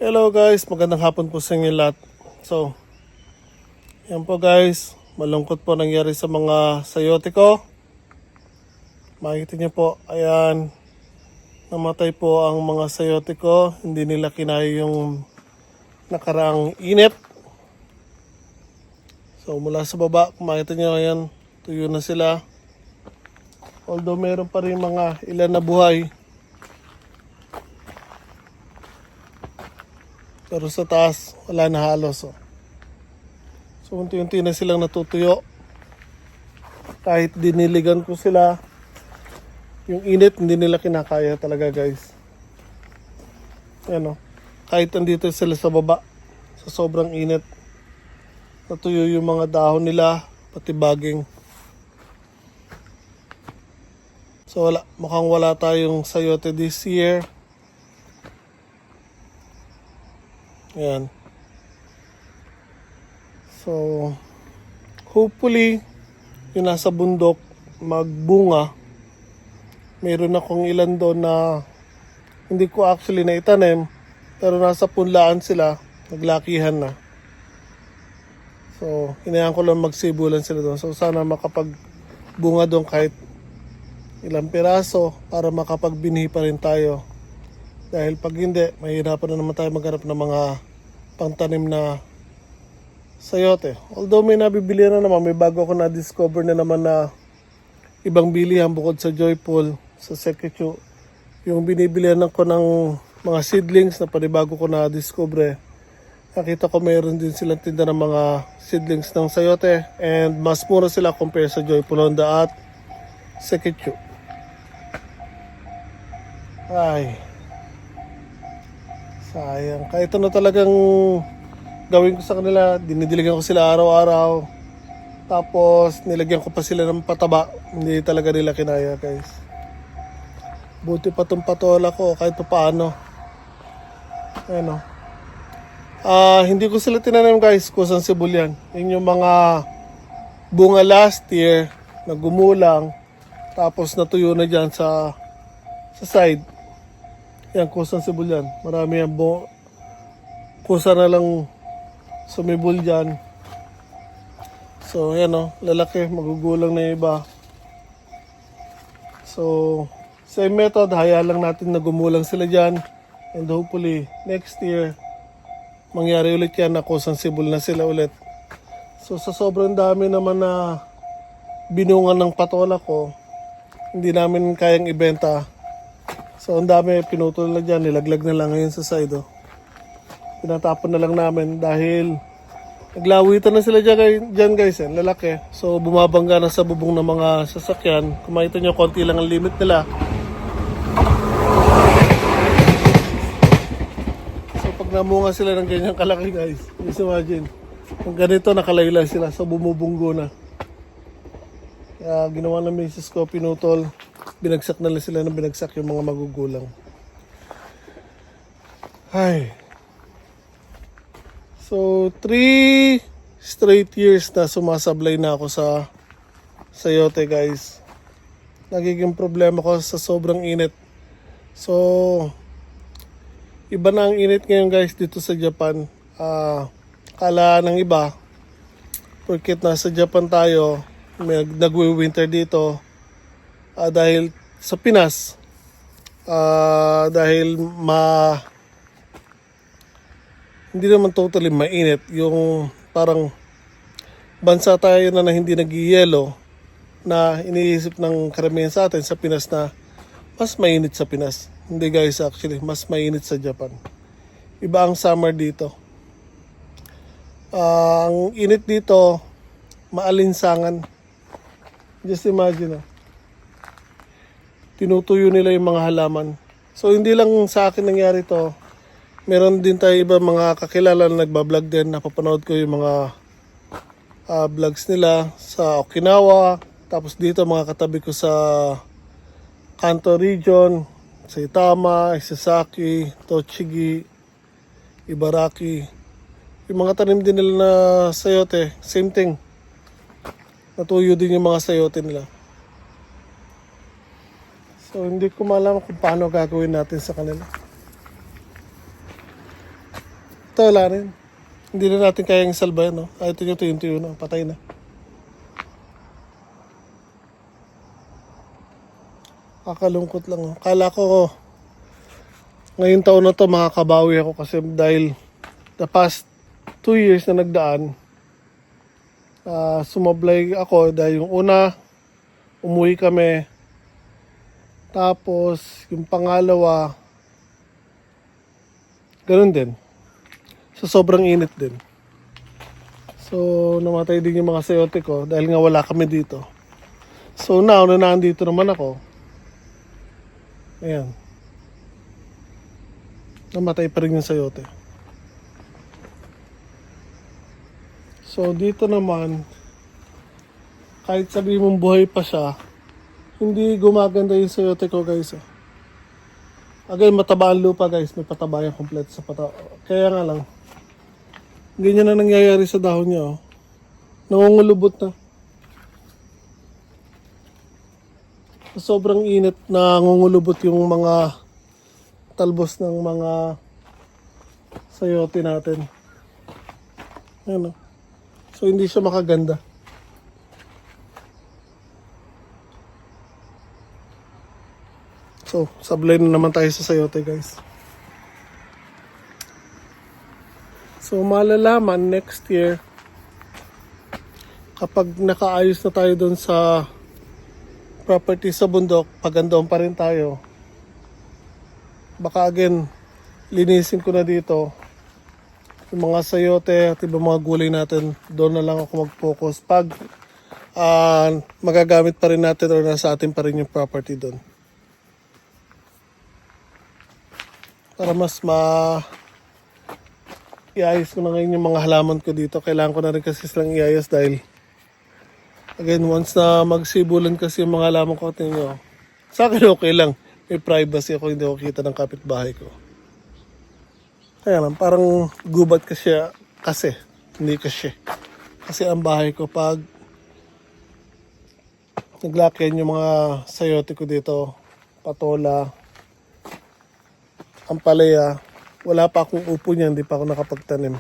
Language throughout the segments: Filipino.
Hello guys, magandang hapon po sa inyo lahat. So, yan po guys, malungkot po nangyari sa mga sayote ko. Makikita niyo po, ayan, namatay po ang mga sayote ko. Hindi nila kinaya yung nakaraang init. So, mula sa baba, makikita niyo, ayan, tuyo na sila. Although meron pa rin mga ilan na buhay. Pero sa taas, wala na halos. So, unti-unti na silang natutuyo. Kahit diniligan ko sila, yung init, hindi nila kinakaya talaga, guys. Ayan o. Kahit andito sila sa baba, sa sobrang init, natuyo yung mga dahon nila, pati baging. So, mukhang wala tayong sayote this year. Ayan. So, hopefully, yung nasa bundok, magbunga. Meron akong ilan doon na hindi ko actually naitanim, pero nasa punlaan sila, naglakihan na. So, hinayaan ko lang magsibulan sila doon. So, sana makapagbunga doon kahit ilang piraso para makapagbinhi pa rin tayo. Dahil pag hindi, mahirapan na naman tayo maghanap ng mga pangtanim na sayote. Although may nabibili na naman, may bago ako na-discover na naman na ibang bilihan bukod sa Joyful, sa Sekichu. Yung binibilihan ko ng mga seedlings na panibago ko na-discover. Nakita ko mayroon din silang tinda ng mga seedlings ng sayote and mas mura sila compare sa Joyful Honda at Sekichu. Ay, sayang. Kahit ano talagang gawin ko sa kanila, dinidiligan ko sila araw-araw. Tapos nilagyan ko pa sila ng pataba. Hindi talaga nila kinaya, guys. Buti pa tong patola ko kahit pa paano. Ayan o. Hindi ko sila tinanim, guys, kusang sibulyan. Yun yung mga bunga last year na gumulang. Tapos natuyo na dyan sa side. Yan, kusang sibulyan. Marami yan. Kusa na lang sumibol dyan. So, yan o. Lalaki. Magugulang na yung iba. So, same method. Hayaan lang natin na gumulang sila dyan. And hopefully, next year, mangyari ulit yan na kusang sibol na sila ulit. So, sa sobrang dami naman na binungan ng patola ko, hindi namin kayang ibenta. So, ang dami, pinutol na dyan, nilaglag na lang ngayon sa side, oh. Pinatapon na lang namin dahil naglawitan na sila dyan guys, lalaki. So, bumabangga na sa bubong ng mga sasakyan. Kung makita nyo, konti lang ang limit nila. So, pag namunga sila ng ganyang kalaki, guys, just imagine, kung ganito, nakalayla sila, so bumubunggo na. Kaya, ginawa ng misis ko, pinutol. Binagsak na lang sila ng binagsak yung mga magugulang. Ay. So, 3 straight years na sumasablay na ako sa sayote, guys. Nagiging problema ko sa sobrang init. So, iba na ang init ngayon, guys, dito sa Japan. Kala ng iba, porket nasa Japan tayo, nagwi-winter dito. Dahil sa Pinas, dahil hindi naman totally mainit, yung parang bansa tayo na hindi nag-yelo, na iniisip ng karamihan sa atin sa Pinas na mas mainit sa Pinas. Hindi, guys, actually mas mainit sa Japan. Iba ang summer dito. Ang init dito, maalinsangan. Just imagine, tinutuyo nila yung mga halaman. So, hindi lang sa akin nangyari to. Meron din tayo iba mga kakilala na nagbablog din. Napapanood ko yung mga vlogs nila sa Okinawa. Tapos dito mga katabi ko sa Kanto region, sa Itama, Isesaki, Tochigi, Ibaraki. Yung mga tanim din nila na sayote, same thing. Natuyo din yung mga sayote nila. So, hindi ko malaman kung paano gagawin natin sa kanila. basta wala na yun. Hindi na natin kayang salba yan, no? Ito yung tuyo-tuyo na, patay na. Kakalungkot lang, oh. Kala ko, ngayong taon na to makakabawi ako kasi dahil the past 2 years na nagdaan, sumablay ako dahil yung una, umuwi kami. Tapos, yung pangalawa, ganun din. So, sobrang init din. So, namatay din yung mga sayote ko dahil nga wala kami dito. So, now na nandito naman ako, ayan, namatay pa rin yung sayote. So, dito naman, kahit sabihin mong buhay pa siya, hindi gumaganda yung sayote ko, guys. Again, mataba ang lupa, guys. May pataba yung kompleto sa pata. Kaya nga lang, ganyan na nangyayari sa dahon niya, oh. Nangungulubot na. Sobrang init na nangungulubot yung mga talbos ng mga sayote natin. Ayan, oh. So, hindi siya makaganda. So, sablay na naman tayo sa sayote, guys. So, malalaman next year kapag nakaayos na tayo doon sa property sa bundok, pagandoon pa rin tayo. Baka again, linisin ko na dito yung mga sayote at ibang mga gulay natin. Doon na lang ako mag-focus pag magagamit pa rin natin o nasa atin pa rin yung property doon. Para mas iayos ko na ngayon yung mga halaman ko dito. Kailangan ko na rin kasi silang iayos dahil again, once na magsibulan kasi yung mga halaman ko, tingin nyo, sa akin okay lang. May privacy ako, hindi ako kita ng kapitbahay ko. Kaya lang, parang gubat kasi, hindi kasi. Kasi ang bahay ko, pag naglakyan yung mga sayote ko dito, patola, ampalaya, wala pa akong upo niyan, hindi pa ako nakapagtanim.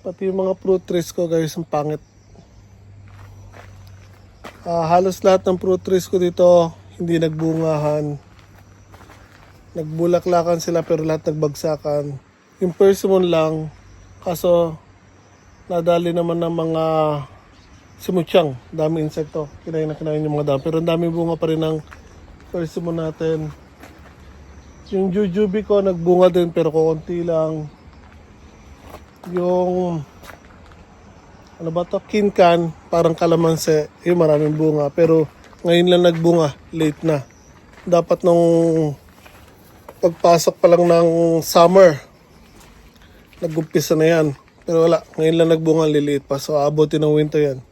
Pati yung mga fruit trees ko, guys, ang pangit. Halos lahat ng fruit trees ko dito, hindi nagbungahan. Nagbulaklakan sila pero lahat nagbagsakan. Yung persimmon lang, kaso nadali naman ng mga simutyang, dami insekto. Kinain na kinain yung mga dami. Pero ang dami bunga pa rin ng persimmon natin. Yung jujube ko nagbunga din pero konti lang. Yung ano ba to? Kinkan, parang kalamansi, yung maraming bunga. Pero ngayon lang nagbunga, late na. Dapat nung pagpasok pa lang ng summer, nag-umpisa na yan. Pero wala, ngayon lang nagbunga, liliit pa. So abutin ng winter yan.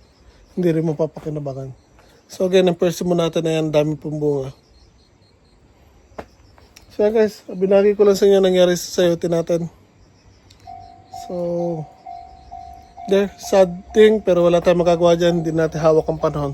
Hindi rin mapapakinabangan. So again, ang persimmon natin na yan, dami pong bunga. So guys, binagi ko lang sa inyo nangyari sa sayote natin. So, there, sad thing, pero wala tayong magagawa dyan. Hindi natin hawak ang panahon.